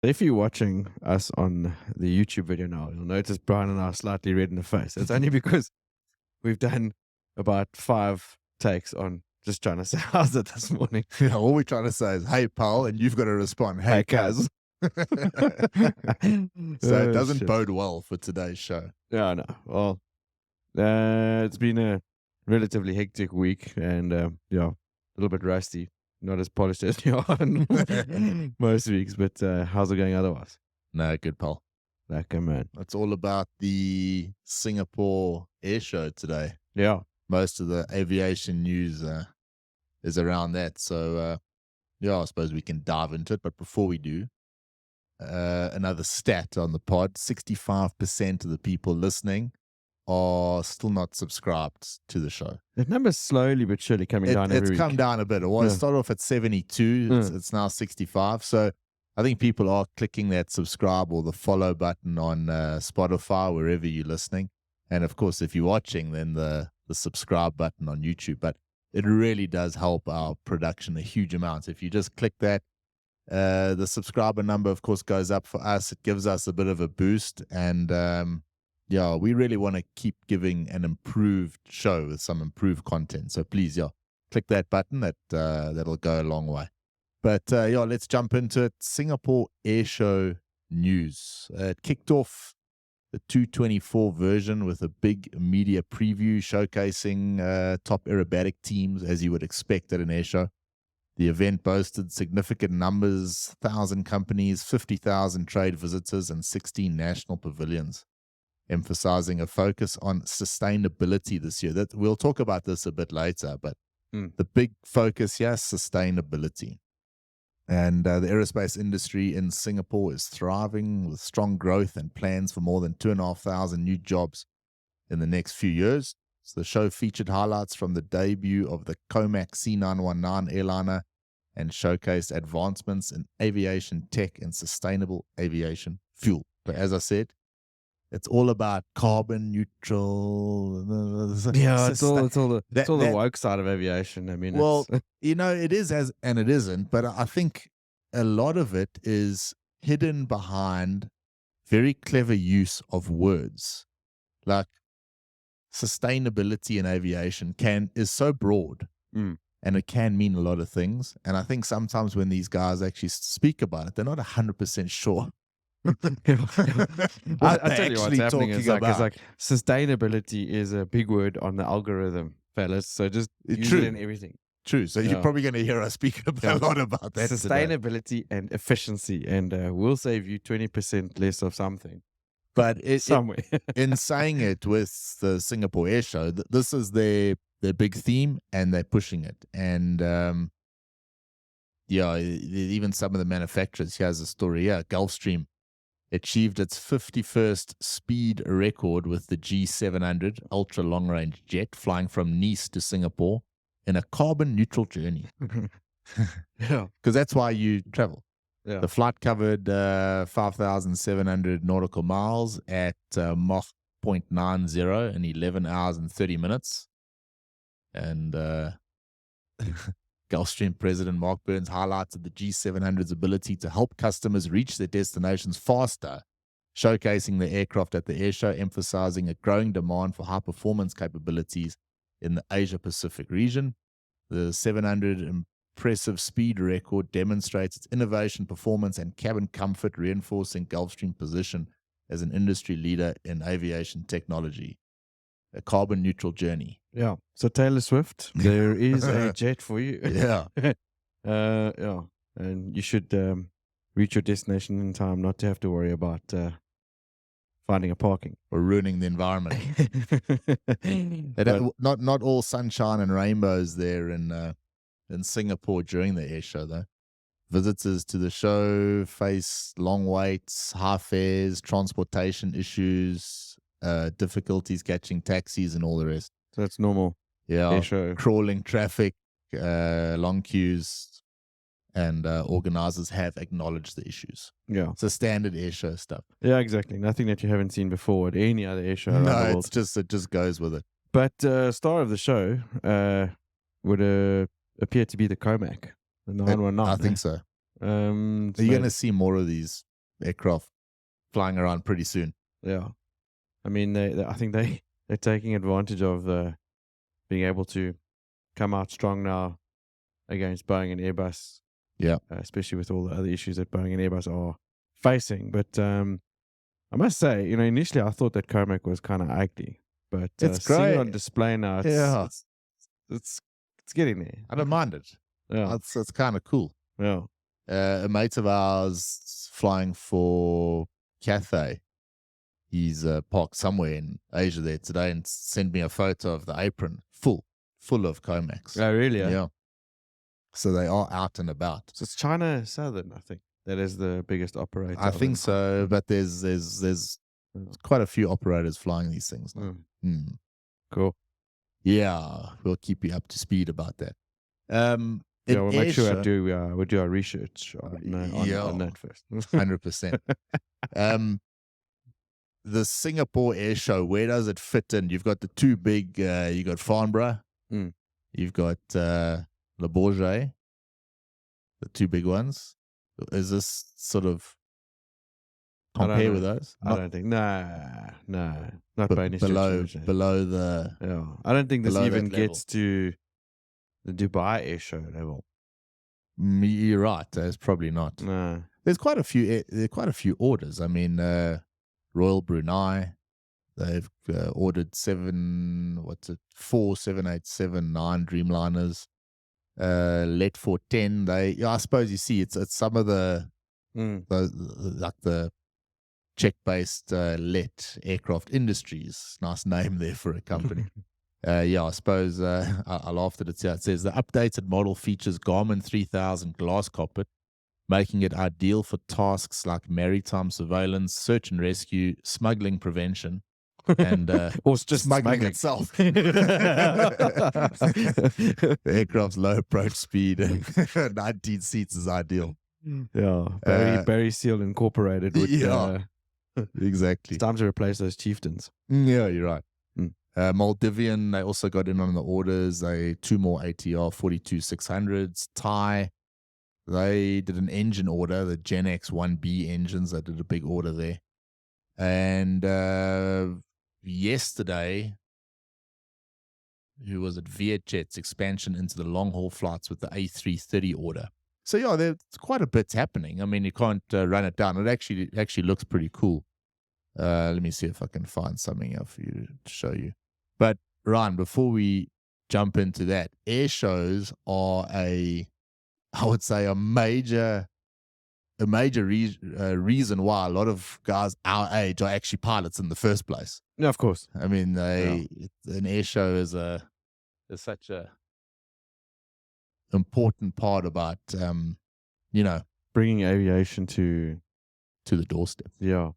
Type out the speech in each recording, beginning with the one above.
If you're watching us on the YouTube video now, you'll notice Bryan and I are slightly red in the face. It's only because we've done about 5 takes on just trying to say how's it this morning. Yeah, all we're trying to say is, hey, pal, and you've got to respond, hey, Hey, cuz. cuz. So it doesn't Shit. bode well for today's show. Yeah, no. Well, it's been a relatively hectic week and, yeah, a little bit rusty. Not as polished as you are on most weeks, but how's it going otherwise? No, good, pal. Like a man. It's all about the Singapore Airshow today. Yeah. Most of the aviation news is around that. So, yeah, I suppose we can dive into it. But before we do, another stat on the pod, 65% of the people listening are still not subscribed to the show. That number's slowly but surely coming down every It's week. come down a bit. It was started off at 72. It's now 65. So I think people are clicking that subscribe or the follow button on Spotify, wherever you're listening. And of course, if you're watching, then the subscribe button on YouTube. But it really does help our production a huge amount. If you just click that, the subscriber number, of course, goes up for us. It gives us a bit of a boost. And yeah, we really want to keep giving an improved show with some improved content. So please, yeah, click that button. That'll go a long way. But yeah, let's jump into it. Singapore Airshow news. It kicked off the 224 version with a big media preview showcasing top aerobatic teams, as you would expect at an airshow. The event boasted significant numbers, 1,000 companies, 50,000 trade visitors, and 16 national pavilions, emphasizing a focus on sustainability this year. That we'll talk about this a bit later, but the big focus here is sustainability. And the aerospace industry in Singapore is thriving with strong growth and plans for more than 2,500 new jobs in the next few years. So the show featured highlights from the debut of the Comac C919 airliner and showcased advancements in aviation tech and sustainable aviation fuel. But as I said, it's all about carbon neutral. Yeah, it's all the woke side of aviation. I mean, well, you know, it is and it isn't, but I think a lot of it is hidden behind very clever use of words. Like sustainability in aviation is so broad and it can mean a lot of things. And I think sometimes when these guys actually speak about it, they're not 100% sure. I tell you what's happening is like sustainability is a big word on the algorithm, fellas. So just use it in everything. True. So you're probably going to hear us speak a lot about that. Sustainability and efficiency, and we'll save you 20% less of something. But somewhere in saying it with the Singapore Airshow, this is their big theme, and they're pushing it. And yeah, even some of the manufacturers. Here's a story. Yeah, Gulfstream achieved its 51st speed record with the G700 ultra long range jet flying from Nice to Singapore in a carbon neutral journey. Yeah, because that's why you travel. Yeah. The flight covered 5,700 nautical miles at Mach 0.90 in 11 hours and 30 minutes. And Gulfstream President Mark Burns highlighted the G700's ability to help customers reach their destinations faster, showcasing the aircraft at the airshow, emphasizing a growing demand for high-performance capabilities in the Asia-Pacific region. The 700 impressive speed record demonstrates its innovation, performance, and cabin comfort, reinforcing Gulfstream's position as an industry leader in aviation technology. A carbon neutral journey. Yeah. So Taylor Swift, there is a jet for you. Yeah. Yeah. And you should reach your destination in time, not to have to worry about finding a parking or ruining the environment. Not all sunshine and rainbows there in Singapore during the air show, though. Visitors to the show face long waits, high fares, transportation issues, difficulties catching taxis, and all the rest. So it's normal. Yeah, air show. Crawling traffic, long queues, and organizers have acknowledged the issues. Yeah, it's a standard air show stuff. Yeah, exactly. Nothing that you haven't seen before at any other air show. No, it just goes with it. But star of the show would appear to be the Comac, the 919. I think so. Are you going to see more of these aircraft flying around pretty soon. Yeah. I mean, I think they're taking advantage of being able to come out strong now against Boeing and Airbus. Yeah. Especially with all the other issues that Boeing and Airbus are facing. But I must say, initially I thought that Comac was kind of ugly, but It's seeing it great. on display now, it's getting there. I don't mind it. Yeah, It's kind of cool. yeah. A mate of ours flying for Cathay. He's parked somewhere in Asia there today and sent me a photo of the apron full of Comacs. Oh, really? Yeah. So they are out and about. So it's China Southern, I think. That is the biggest operator. I think so, but there's quite a few operators flying these things now. Cool. Yeah, we'll keep you up to speed about that. Yeah, we'll make sure we do our research on that first. 100%. The Singapore Airshow, where does it fit in? You've got the two big, you got Farnborough, you've got Le Bourget, the two big ones. Is this sort of compare with those? I don't think. No, not by any stretch of below the. Yeah, I don't think this even gets to the Dubai Airshow level. You're right. It's probably not. No, there's quite a few orders. I mean, Royal Brunei, they've ordered 4 787-9 Dreamliners. Let 410. I suppose you see it's some of the like the Czech-based Let Aircraft Industries. Nice name there for a company. I suppose I laughed at it. It says the updated model features Garmin 3000 glass cockpit, making it ideal for tasks like maritime surveillance, search and rescue, smuggling prevention, and or just smuggling itself. The aircraft's low approach speed, 19 seats is ideal. Yeah, Barry Seal Incorporated. Exactly. It's time to replace those chieftains. Yeah, you're right. Maldivian, they also got in on the orders. 2 more ATR 42-600s. Thai, they did an engine order, the Gen X 1B engines. They did a big order there. And yesterday, who was it? Vietjet's expansion into the long haul flights with the A330 order. So yeah, there's quite a bit happening. I mean, you can't run it down. It actually looks pretty cool. Let me see if I can find something else for you to show you. But Ryan, before we jump into that, air shows are I would say a major reason why a lot of guys our age are actually pilots in the first place. Yeah, of course. I mean, an air show is such a important part about bringing aviation to the doorstep. Yeah.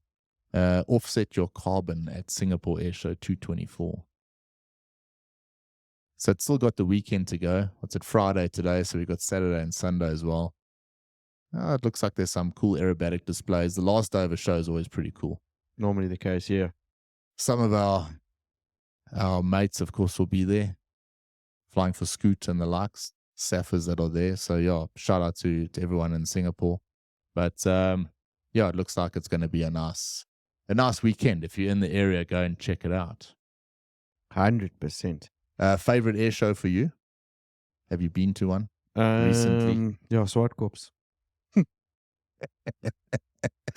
Offset your carbon at Singapore Airshow 224. So it's still got the weekend to go. It's at Friday today, so we've got Saturday and Sunday as well. It looks like there's some cool aerobatic displays. The last day of a show is always pretty cool. Normally the case, yeah. Some of our mates, of course, will be there, flying for Scoot and the likes, Saffers that are there. So yeah, shout out to everyone in Singapore. But it looks like it's going to be a nice weekend. If you're in the area, go and check it out. 100%. Favorite air show for you? Have you been to one recently? Yeah, Swartkorps.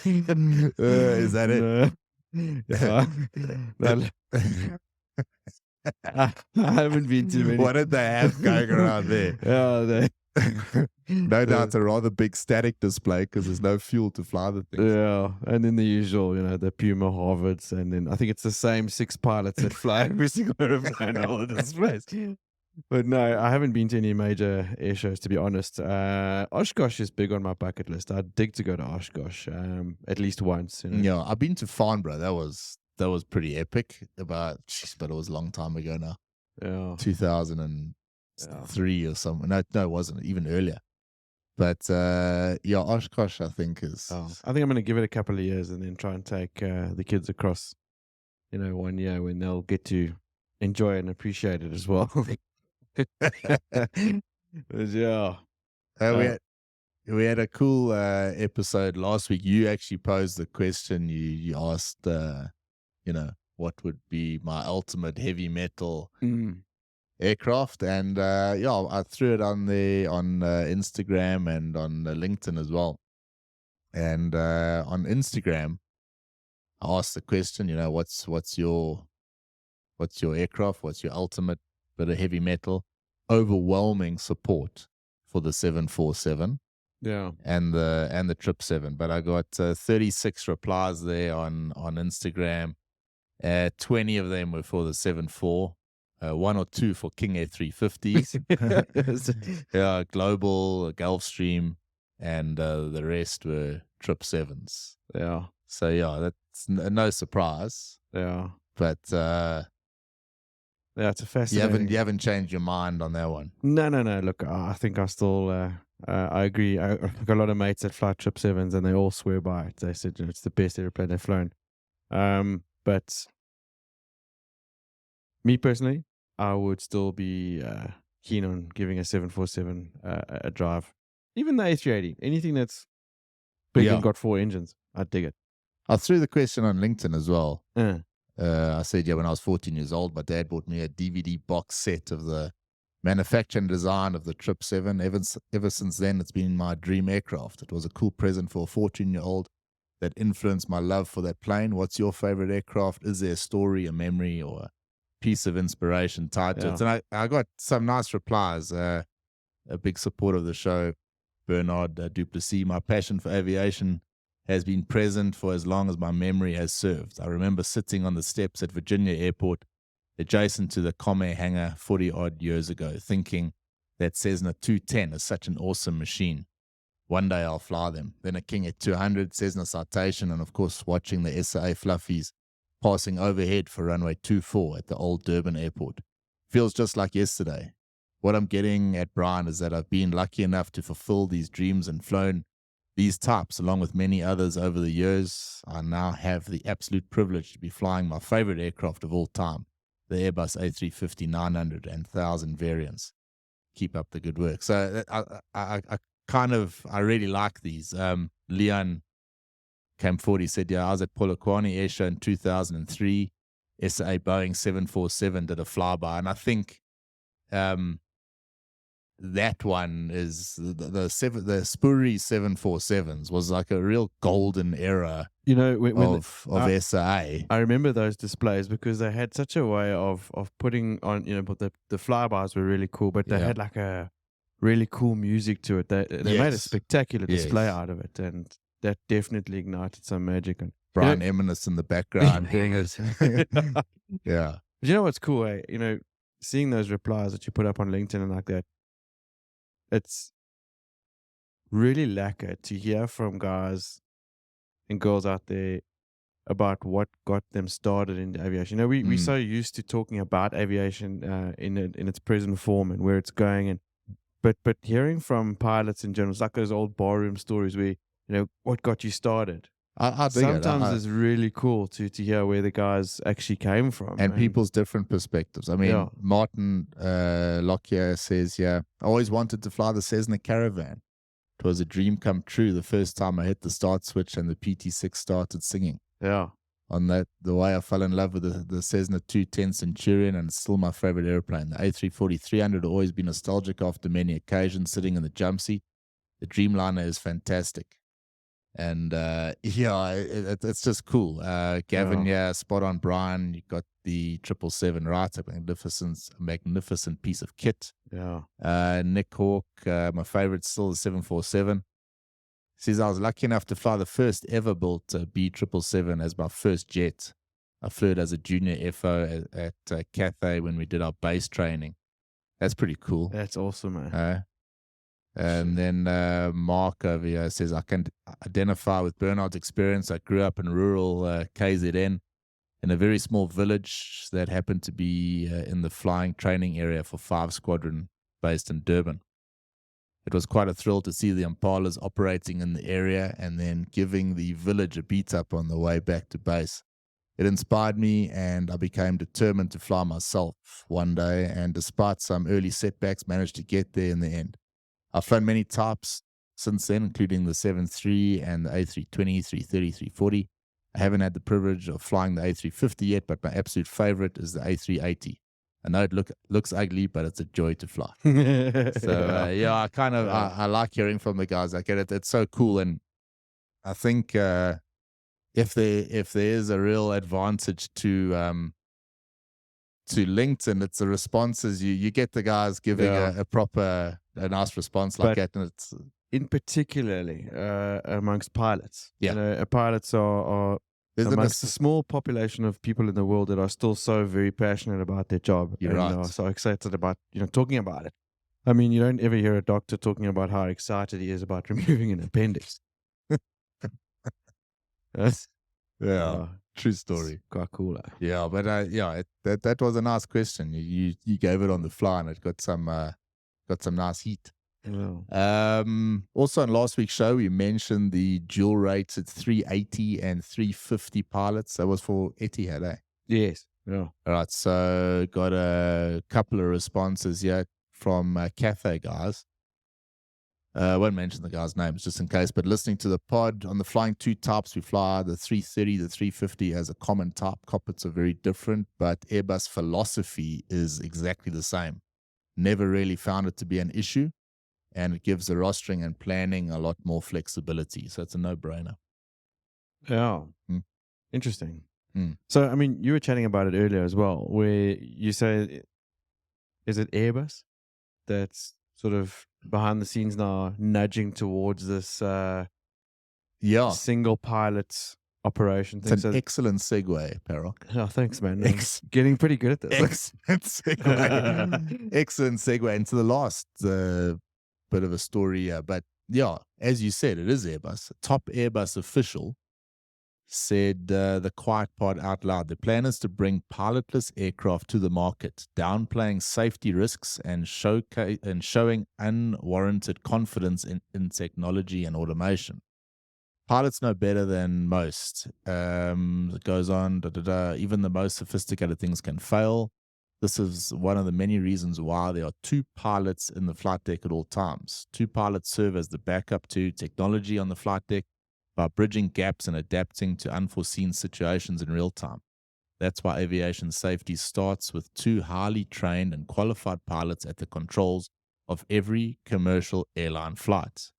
Is that it? No. I haven't been to many. What did they have going around there? Yeah, no doubt it's a rather big static display because there's no fuel to fly the thing. Yeah, and then the usual, the Puma Harvards, and then I think it's the same 6 pilots that fly every single airplane all the displays. But no, I haven't been to any major air shows, to be honest. Oshkosh is big on my bucket list. I'd dig to go to Oshkosh at least once. Yeah, I've been to Farnborough. That was pretty epic. But it was a long time ago now. Yeah, 2003 or something. No, it wasn't. Even earlier. But Oshkosh, I think is. I think I'm going to give it a couple of years and then try and take the kids across. 1 year when they'll get to enjoy and appreciate it as well. But yeah. we had a cool episode last week. You actually posed the question. You asked, what would be my ultimate heavy metal aircraft, and I threw it on there on Instagram and on LinkedIn as well. And on Instagram, I asked the question, what's your aircraft? What's your ultimate bit of heavy metal? Overwhelming support for the 747. Yeah. And the 777. But I got 36 replies there on Instagram. 20 of them were for the 74. 1 or 2 for King Air 350s. Yeah, Global, Gulfstream, and the rest were 777s. Yeah. So yeah, that's no surprise. Yeah. But it's a fascinating. You haven't changed your mind on that one. No. Look, I think I still. I agree. I've got a lot of mates that fly 777s, and they all swear by it. They said it's the best airplane they've flown. But me personally, I would still be keen on giving a 747 a drive. Even the A380, anything that's big and got 4 engines, I'd dig it. I threw the question on LinkedIn as well. I said, when I was 14 years old, my dad bought me a DVD box set of the manufacture and design of the 777. Ever since then, it's been my dream aircraft. It was a cool present for a 14-year-old that influenced my love for that plane. What's your favorite aircraft? Is there a story, a memory, or a piece of inspiration tied to it? And I got some nice replies. A big supporter of the show, Bernard Duplessis. My passion for aviation has been present for as long as my memory has served. I remember sitting on the steps at Virginia Airport, adjacent to the Comair hangar 40-odd years ago, thinking that Cessna 210 is such an awesome machine. One day I'll fly them. Then a King Air 200, Cessna Citation, and of course watching the SAA Fluffies passing overhead for runway 24 at the old Durban Airport. Feels just like yesterday. What I'm getting at, Bryan, is that I've been lucky enough to fulfill these dreams and flown these types, along with many others over the years. I now have the absolute privilege to be flying my favorite aircraft of all time, the Airbus A350 900 and 1000 variants. Keep up the good work. So I really like these. Leon came forward. He said, I was at Polokwane Airshow in 2003. SAA Boeing 747 did a flyby. And I think that one is the Spuri 747s was like a real golden era of SAA. I remember those displays because they had such a way of putting on, but the flybys were really cool, but they had like a really cool music to it. They made a spectacular display out of it, and that definitely ignited some magic. And Brian Eminis in the background. Yeah. But you know what's cool, eh? Seeing those replies that you put up on LinkedIn and like that, it's really lacquer to hear from guys and girls out there about what got them started in aviation. We're so used to talking about aviation in its present form and where it's going, but hearing from pilots in general, it's like those old barroom stories where what got you started. Sometimes it's really cool to hear where the guys actually came from and people's different perspectives. I mean, Martin Lockyer says, I always wanted to fly the Cessna Caravan. It was a dream come true the first time I hit the start switch and the PT6 started singing. Yeah. On the way I fell in love with the Cessna 210 Centurion, and it's still my favorite airplane. The A340-300 will always be nostalgic after many occasions sitting in the jump seat. The Dreamliner is fantastic. And it's just cool. Gavin, spot on, Bryan. You got the 777 right, a magnificent piece of kit. Yeah. Nick Hawk, my favorite still the 747. Says I was lucky enough to fly the first ever built B777 as my first jet. I flew it as a junior FO at Cathay when we did our base training. That's pretty cool. That's awesome, man. And then Mark over here says, I can identify with Bernard's experience. I grew up in rural KZN in a very small village that happened to be in the flying training area for 5 Squadron based in Durban. It was quite a thrill to see the Impalas operating in the area and then giving the village a beat up on the way back to base. It inspired me, and I became determined to fly myself one day, and despite some early setbacks, managed to get there in the end. I've flown many types since then, including the 737 and the A320, 330, 340. I haven't had the privilege of flying the A350 yet, but my absolute favorite is the A380. I know it looks ugly, but it's a joy to fly. So I kind of I like hearing from the guys. I get it. It's so cool, and I think if there is a real advantage to LinkedIn, it's the responses. You get the guys giving a nice response like that, and it's in particularly amongst pilots. Pilots are amongst a small population of people in the world that are still so very passionate about their job. You're right. Are so excited about talking about it. I mean, you don't ever hear a doctor talking about how excited he is about removing an appendix. True story. Quite cool. Yeah, but that was a nice question. You gave it on the fly, and it got some nice heat. Yeah. Also on last week's show, we mentioned the dual rated 380 and 350 pilots. That was for Etihad, eh? Yes. Yeah. All right. So got a couple of responses here from Cathay guys. I won't mention the guys' names just in case, but listening to the pod, on the flying two types, we fly the 330, the 350 as a common type. Cockpits are very different, but Airbus philosophy is exactly the same. Never really found it to be an issue, and it gives the rostering and planning a lot more flexibility. So it's a no-brainer. Yeah. Interesting. So, I mean, you were chatting about it earlier as well, where you say, is it Airbus that's sort of behind the scenes now nudging towards this single pilot operation thing? It's an excellent segue, Parok. Oh, thanks, man. I'm getting pretty good at this. Excellent segue. Excellent segue into the last bit of a story here. But yeah, as you said, it is Airbus. A top Airbus official said the quiet part out loud. The plan is to bring pilotless aircraft to the market, downplaying safety risks and showing unwarranted confidence in technology and automation. Pilots know better than most. It goes on, even the most sophisticated things can fail. This is one of the many reasons why there are two pilots in the flight deck at all times. Two pilots serve as the backup to technology on the flight deck by bridging gaps and adapting to unforeseen situations in real time. That's why aviation safety starts with two highly trained and qualified pilots at the controls of every commercial airline flight.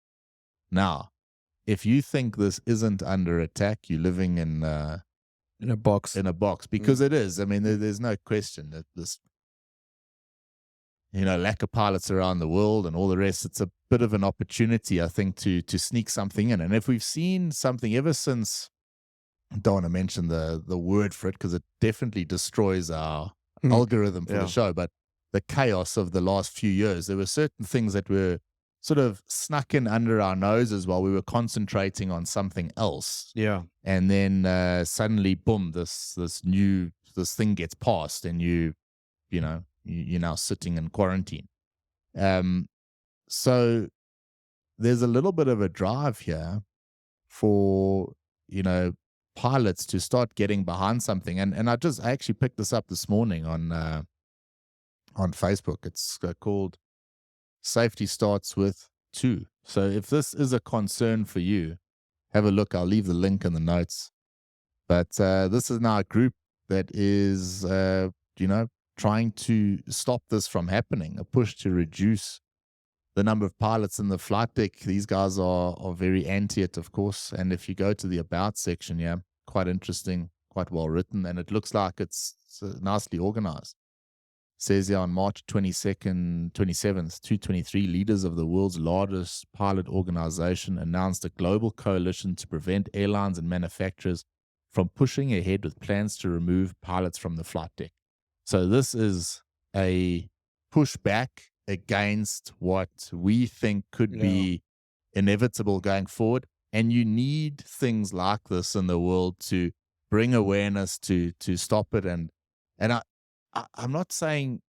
Now, if you think this isn't under attack, you're living in a box. Because it is. I mean, there's no question that this, lack of pilots around the world and all the rest, it's a bit of an opportunity, I think, to sneak something in. And if we've seen something ever since, I don't want to mention the word for it because it definitely destroys our algorithm for the show, but the chaos of the last few years, there were certain things that were sort of snuck in under our noses while we were concentrating on something else. Yeah. And then suddenly, boom, this thing gets passed and you're now sitting in quarantine. So there's a little bit of a drive here for, pilots to start getting behind something. And I actually picked this up this morning on Facebook. It's called Safety Starts With 2. So if this is a concern for you, have a look. I'll leave the link in the notes. But this is now a group that is, trying to stop this from happening, a push to reduce the number of pilots in the flight deck. These guys are very anti it, of course. And if you go to the About section, quite interesting, quite well written, and it looks like it's nicely organized. It says here on March 27th, 2023, leaders of the world's largest pilot organization announced a global coalition to prevent airlines and manufacturers from pushing ahead with plans to remove pilots from the flight deck. So this is a pushback against what we think could be inevitable going forward. And you need things like this in the world to bring awareness to stop it. And I'm not saying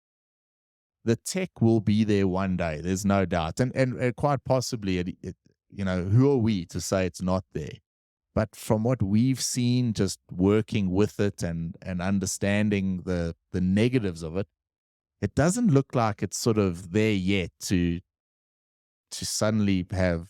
the tech will be there one day. There's no doubt. And quite possibly, who are we to say it's not there? But from what we've seen, just working with it and understanding the negatives of it, it doesn't look like it's sort of there yet to suddenly have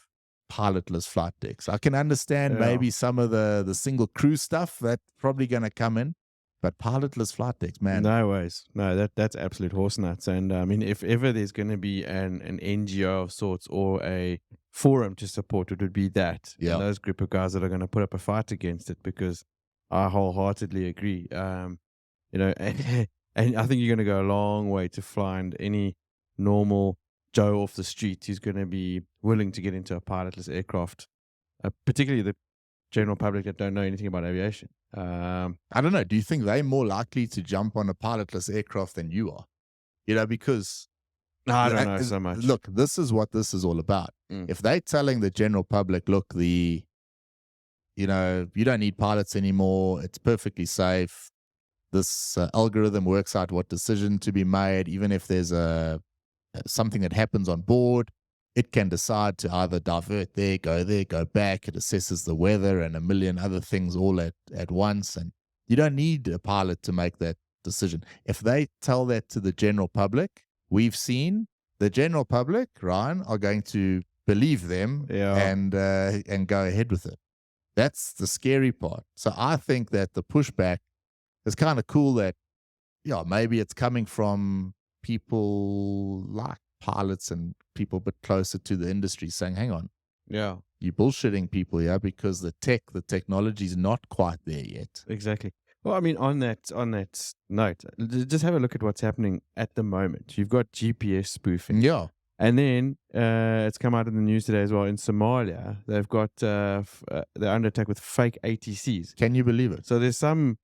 pilotless flight decks. I can understand Yeah. maybe some of the single crew stuff that's probably going to come in, but pilotless flight decks, man. No ways. No, that's absolute horse nuts. And I mean, if ever there's going to be an NGO of sorts or a forum to support, it would be that. Yeah. And those group of guys that are going to put up a fight against it, because I wholeheartedly agree. You know, and I think you're going to go a long way to find any normal Joe off the street who's going to be willing to get into a pilotless aircraft, particularly the general public that don't know anything about aviation. I don't know. Do you think they're more likely to jump on a pilotless aircraft than you are? You know, because I don't know so much. Look, this is what this is all about. If they're telling the general public, look, you don't need pilots anymore. It's perfectly safe. This algorithm works out what decision to be made. Even if there's something that happens on board, it can decide to either divert there, go back. It assesses the weather and a million other things all at once. And you don't need a pilot to make that decision. If they tell that to the general public, we've seen the general public, Ryan, are going to believe them and go ahead with it. That's the scary part. So I think that the pushback is kind of cool that, maybe it's coming from people like pilots and people a bit closer to the industry saying, hang on, you're bullshitting people here because the technology is not quite there yet. Exactly. Well, I mean, on that note, just have a look at what's happening at the moment. You've got GPS spoofing. Yeah. And then it's come out in the news today as well. In Somalia, they've got they're under attack with fake ATCs. Can you believe it? So there's some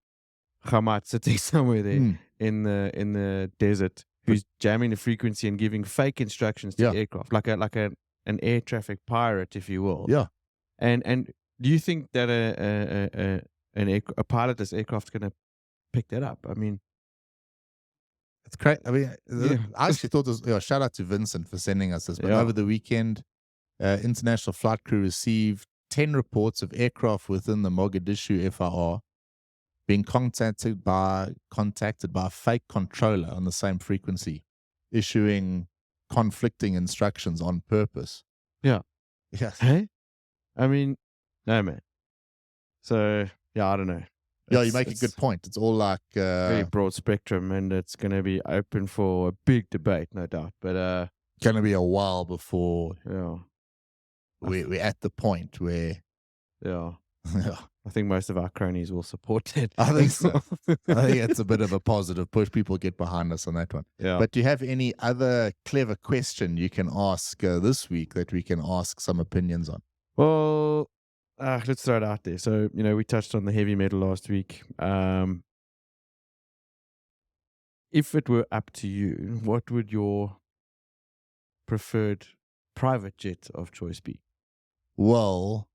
Hamas sitting somewhere there in the desert who's jamming the frequency and giving fake instructions to aircraft, like an air traffic pirate, if you will. Yeah. And do you think that a pilotless aircraft's going to pick that up? I mean, it's crazy. I mean, I actually thought this. Shout out to Vincent for sending us this. But over the weekend, international flight crew received 10 reports of aircraft within the Mogadishu FIR being contacted by a fake controller on the same frequency, issuing conflicting instructions on purpose. Yeah. Yes. Hey? I mean, no, man. So, I don't know. You make a good point. It's all like very broad spectrum, and it's going to be open for a big debate, no doubt. But going to be a while before we're at the point where I think most of our cronies will support it. I think so. I think it's a bit of a positive push. People get behind us on that one. Yeah. But do you have any other clever question you can ask this week that we can ask some opinions on? Well, let's throw it out there. So, we touched on the heavy metal last week. If it were up to you, what would your preferred private jet of choice be? Well,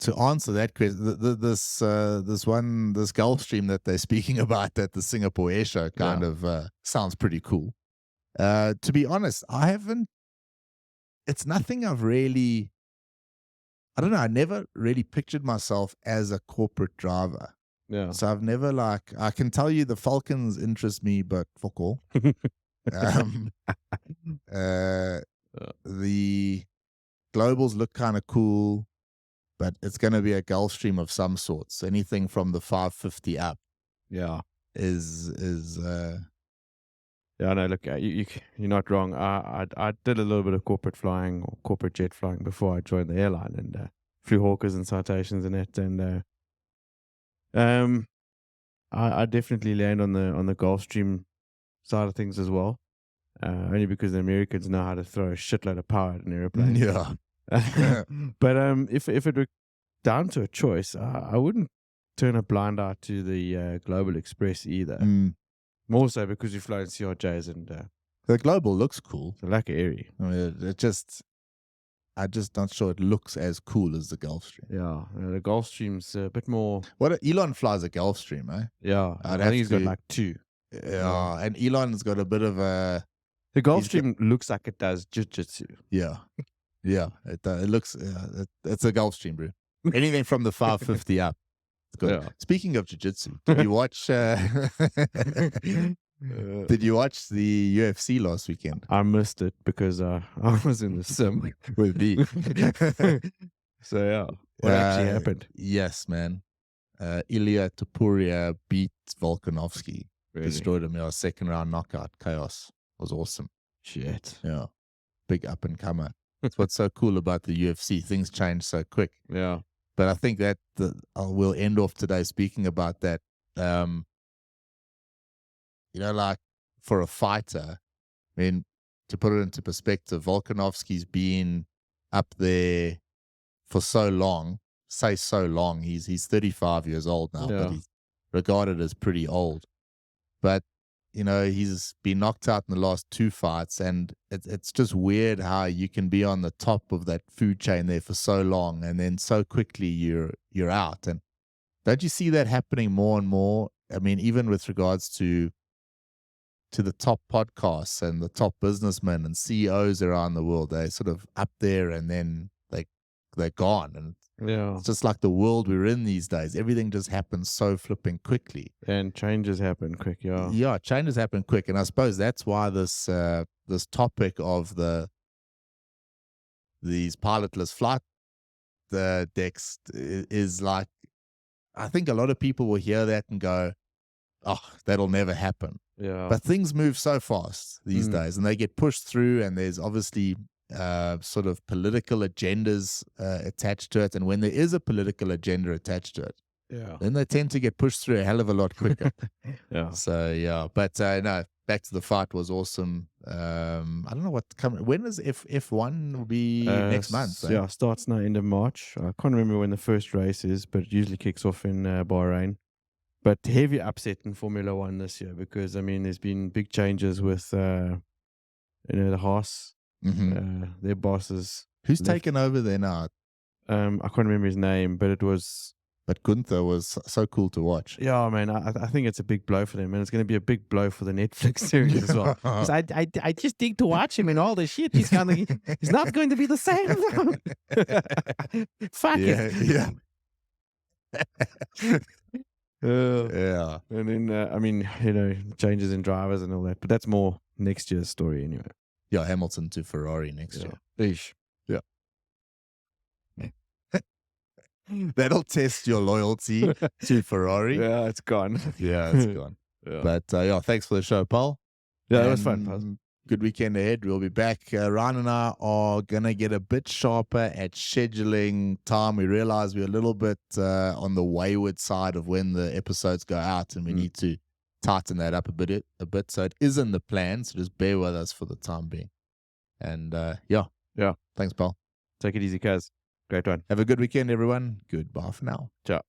to answer that question, this Gulfstream that they're speaking about at the Singapore Airshow kind of sounds pretty cool. To be honest, it's nothing I've really, I don't know, I never really pictured myself as a corporate driver. Yeah. So I've never I can tell you the Falcons interest me, but fuck all. The Globals look kind of cool, but it's going to be a Gulfstream of some sorts. Anything from the 550 up, is Yeah, no, look, you're not wrong. I did a little bit of corporate flying or corporate jet flying before I joined the airline, and flew Hawkers and Citations and it, and I definitely land on the Gulfstream side of things as well. Only because the Americans know how to throw a shitload of power at an airplane. Yeah. But if it were down to a choice, I wouldn't turn a blind eye to the Global Express either. More so because we fly in CRJs and the Global looks cool. It's like airy. I mean, I'm just not sure it looks as cool as the Gulfstream. Yeah, the Gulfstream's a bit more. What Elon flies a Gulfstream, eh? Yeah, I think he's got like two. Yeah, and Elon's got a bit of a. The Gulfstream looks like it does jiu-jitsu. Yeah, it looks. It's a Gulfstream, bro. Anything from the 550 up. It's good. Yeah. Speaking of jiu-jitsu, did you watch? Did you watch the UFC last weekend? I missed it because I was in the sim with me. So yeah, what actually happened? Yes, man. Ilya Topuria beat Volkanovski. Really? Destroyed him. Yeah, second round knockout. Chaos. Was awesome. Shit. Yeah. Big up and comer. That's what's so cool about the UFC. Things change so quick. Yeah. But I think that we'll end off today speaking about that. Like for a fighter, I mean, to put it into perspective, Volkanovski's been up there for so long. Say so long. He's 35 years old now, but he's regarded as pretty old. But he's been knocked out in the last 2 fights, and it's just weird how you can be on the top of that food chain there for so long, and then so quickly you're out. And don't you see that happening more and more? I mean, even with regards to the top podcasts and the top businessmen and CEOs around the world, they're sort of up there and then they're gone. And it's just like the world we're in these days. Everything just happens so flipping quickly. And changes happen quick, yeah. Yeah, changes happen quick. And I suppose that's why this topic of these pilotless flight decks is like, I think a lot of people will hear that and go, oh, that'll never happen. Yeah. But things move so fast these days, and they get pushed through, and there's obviously sort of political agendas attached to it. And when there is a political agenda attached to it, then they tend to get pushed through a hell of a lot quicker. Yeah. So, yeah. But no, back to the fight was awesome. I don't know what's coming. When is F1 will be next month? Yeah, starts now end of March. I can't remember when the first race is, but it usually kicks off in Bahrain. But heavy upset in Formula One this year because, I mean, there's been big changes with, the Haas. Their bosses. Who's taken over there now? I can't remember his name, but it was... But Gunther was so cool to watch. Yeah, man, I think it's a big blow for them, and it's going to be a big blow for the Netflix series as well. I just dig to watch him and all this shit. He's not going to be the same. Fuck it. Yeah. Yeah. And then, I mean, changes in drivers and all that, but that's more next year's story anyway. Yeah, Hamilton to Ferrari next year. Eesh. Yeah. That'll test your loyalty to Ferrari. Yeah, it's gone. Yeah, it's gone. Yeah. But yeah, thanks for the show, Paul. Yeah, that was fun, Paul. Good weekend ahead. We'll be back. Ryan and I are going to get a bit sharper at scheduling time. We realize we're a little bit on the wayward side of when the episodes go out, and we need to tighten that up a bit. So it is in the plan. So just bear with us for the time being. And yeah. Thanks, Paul. Take it easy, Kaz. Great one. Have a good weekend, everyone. Goodbye for now. Ciao.